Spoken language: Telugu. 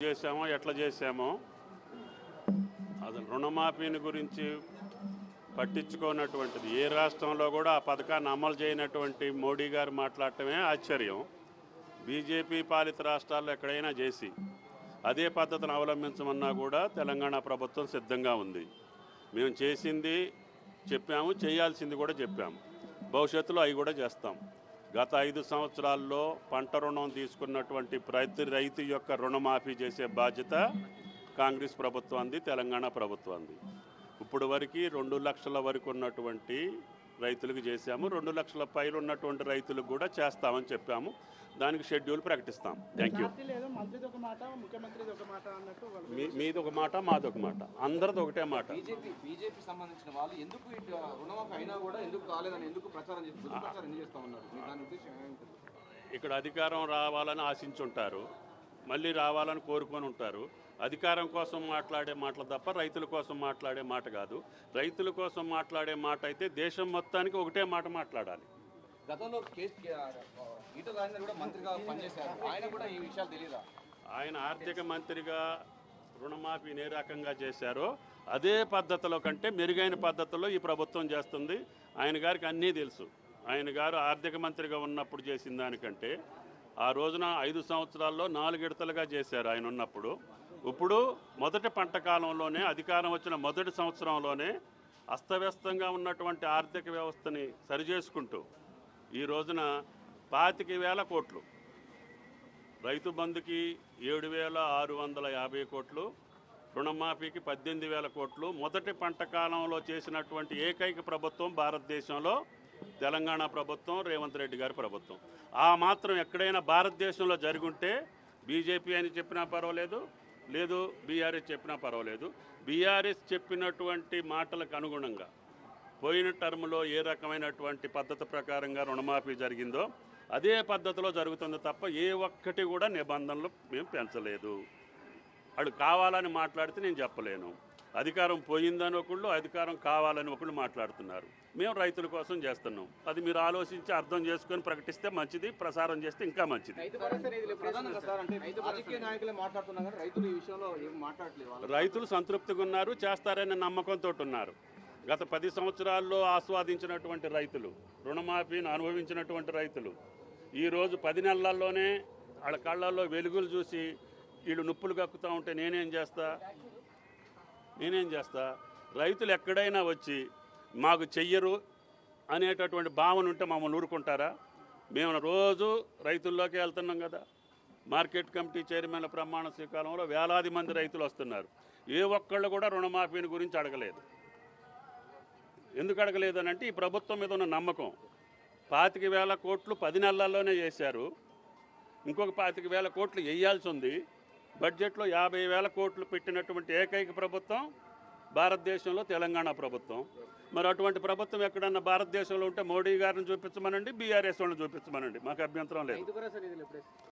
చేశామో ఎట్లా చేశామో అసలు రుణమాఫీని గురించి పట్టించుకోనటువంటిది ఏ రాష్ట్రంలో కూడా ఆ పథకాన్ని అమలు చేయనటువంటి మోడీ గారు మాట్లాడటమే ఆశ్చర్యం. బీజేపీ పాలిత రాష్ట్రాల్లో ఎక్కడైనా చేసి అదే పద్ధతిని అవలంబించమన్నా కూడా తెలంగాణ ప్రభుత్వం సిద్ధంగా ఉంది. మేము చేసింది చెప్పాము, చేయాల్సింది కూడా చెప్పాము, భవిష్యత్తులో అవి కూడా చేస్తాం. గత 5 సంవత్సరాల్లో పంట రుణం తీసుకున్నటువంటి ప్రతి రైతు యొక్క రుణమాఫీ చేసే బాధ్యత కాంగ్రెస్ ప్రభుత్వాన్ని, తెలంగాణ ప్రభుత్వాన్ని. ఇప్పుడు వరకు 2 లక్షల వరకు ఉన్నటువంటి రైతులకు చేశాము, 2 లక్షల పైన ఉన్నటువంటి రైతులకు కూడా చేస్తామని చెప్పాము. దానికి షెడ్యూల్ ప్రకటిస్తాం. Thank you. మీది ఒక మాట, మాది ఒక మాట, అందరిది ఒకటే మాట. బీజేపీ సంబంధించిన వాళ్ళు ఎందుకు రుణమాఫీ అయినా కూడా ఎందుకు కాలేదని ఎందుకు ప్రచారం చేస్తా ఉన్నారు? దాని ఉద్దేశం ఏమిటి? ఇక్కడ అధికారం రావాలని ఆశించుంటారు, మళ్ళీ రావాలని కోరుకొని ఉంటారు. అధికారం కోసం మాట్లాడే మాటలు తప్ప రైతుల కోసం మాట్లాడే మాట కాదు. రైతుల కోసం మాట్లాడే మాట అయితే దేశం మొత్తానికి ఒకటే మాట మాట్లాడాలి. గతంలో ఈటల రాజేందర్ కూడా మంత్రిగా పనిచేశారు, ఆయన కూడా ఈ విషయాలు తెలియదా? ఆయన ఆర్థిక మంత్రిగా రుణమాఫీని ఏ రకంగా చేశారో అదే పద్ధతిలో కంటే మెరుగైన పద్ధతిలో ఈ ప్రభుత్వం చేస్తుంది. ఆయన గారికి అన్నీ తెలుసు. ఆయన గారు ఆర్థిక మంత్రిగా ఉన్నప్పుడు చేసిన దానికంటే ఆ రోజున 5 సంవత్సరాల్లో 4 విడతలుగా చేశారు ఆయన ఉన్నప్పుడు. ఇప్పుడు మొదటి పంట కాలంలోనే, అధికారం వచ్చిన మొదటి సంవత్సరంలోనే అస్తవ్యస్తంగా ఉన్నటువంటి ఆర్థిక వ్యవస్థని సరిచేసుకుంటూ ఈ రోజున 25,000 కోట్లు, రైతు బంధుకి 7,650 కోట్లు, రుణమాఫీకి 18,000 కోట్లు మొదటి పంట కాలంలో చేసినటువంటి ఏకైక ప్రభుత్వం భారతదేశంలో తెలంగాణ ప్రభుత్వం, రేవంత్ రెడ్డి గారి ప్రభుత్వం. ఆ మాత్రం ఎక్కడైనా భారతదేశంలో జరుగుంటే బీజేపీ అని చెప్పినా పర్వాలేదు, లేదు బీఆర్ఎస్ చెప్పినా పర్వాలేదు. బీఆర్ఎస్ చెప్పినటువంటి మాటలకు అనుగుణంగా పోయిన టర్మ్లో ఏ రకమైనటువంటి పద్ధతి ప్రకారంగా రుణమాఫీ జరిగిందో అదే పద్ధతిలో జరుగుతుంది తప్ప ఏ ఒక్కటి కూడా నిబంధనలు మేము పెంచలేదు. వాడు కావాలని మాట్లాడితే నేను చెప్పలేను. అధికారం పోయిందని ఒకళ్ళు, అధికారం కావాలని ఒకళ్ళు మాట్లాడుతున్నారు. మేము రైతుల కోసం చేస్తున్నాం. అది మీరు ఆలోచించి అర్థం చేసుకొని ప్రకటిస్తే మంచిది, ప్రసారం చేస్తే ఇంకా మంచిది. రైతులు సంతృప్తిగా ఉన్నారు, చేస్తారనే నమ్మకంతో ఉన్నారు. గత 10 సంవత్సరాల్లో ఆస్వాదించినటువంటి రైతులు, రుణమాఫీని అనుభవించినటువంటి రైతులు ఈరోజు 10 నెలల్లోనే వాళ్ళ కళ్ళల్లో వెలుగులు చూసి వీళ్ళు నొప్పులు కక్కుతూ ఉంటే నేనేం చేస్తా? రైతులు ఎక్కడైనా వచ్చి మాకు చెయ్యరు అనేటటువంటి భావన ఉంటే మమ్మల్ని ఊరుకుంటారా? మేము రోజు రైతుల్లోకి వెళ్తున్నాం కదా. మార్కెట్ కమిటీ చైర్మన్ల ప్రమాణ స్వీకారంలో వేలాది మంది రైతులు వస్తున్నారు. ఏ ఒక్కళ్ళు కూడా రుణమాఫీని గురించి అడగలేదు. ఎందుకు అడగలేదు అని అంటే ఈ ప్రభుత్వం మీద ఉన్న నమ్మకం. 25,000 కోట్లు 10 నెలల్లోనే చేశారు. ఇంకొక 25,000 కోట్లు వేయాల్సి ఉంది. బడ్జెట్లో 50,000 కోట్లు పెట్టినటువంటి ఏకైక ప్రభుత్వం భారతదేశంలో తెలంగాణ ప్రభుత్వం. మరి అటువంటి ప్రభుత్వం ఎక్కడన్నా భారతదేశంలో ఉంటే మోడీ గారిని చూపించమనండి, బీఆర్ఎస్ వాళ్ళని చూపించమనండి, మాకు అభ్యంతరం లేదు.